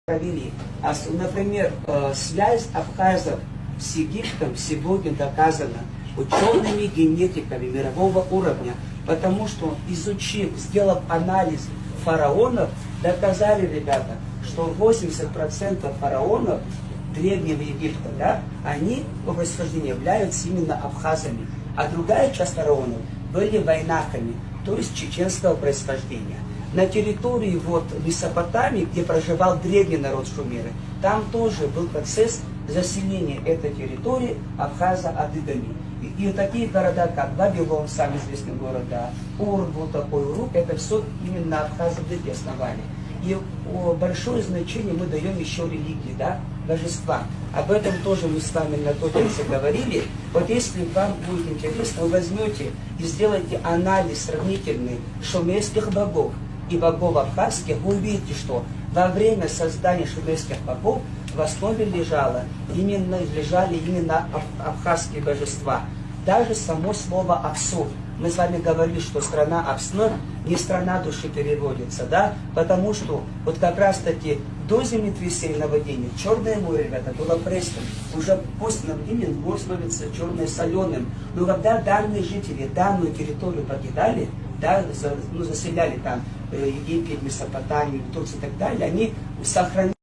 провели. Например, связь абхазов с Египтом сегодня доказана учеными генетиками мирового уровня, потому что, изучив, сделав анализ фараонов, доказали, ребята, что 80% фараонов Древнего Египта, да, они по происхождению являются именно абхазами, а другая часть фараонов были вайнаками, то есть чеченского происхождения. На территории Месопотамии, где проживал древний народ шумеры, там тоже был процесс заселения этой территории абхазо-адыгами. И такие города, как Вавилон, самый известный город, да, Ур был такой, Урук, это все именно абхазы-адыги основали. И большое значение мы даем еще религии, да, божества. Об этом тоже мы с вами на той лекции говорили. Вот если вам будет интересно, вы возьмете и сделаете анализ сравнительный шумерских богов и богов абхазских, вы увидите, что во время создания шумерских богов в основе лежали именно абхазские божества. Даже само слово «абсур». Мы с вами говорили, что страна Абснер не страна души переводится, да? Потому что вот как раз таки до землетрясения наводнения Черное море, ребята, было пресным. Уже после наводнения море становится черное соленым. Но когда данные жители данную территорию покидали, да, заселяли там Египет, Месопотамию, Турцию и так далее, они сохранили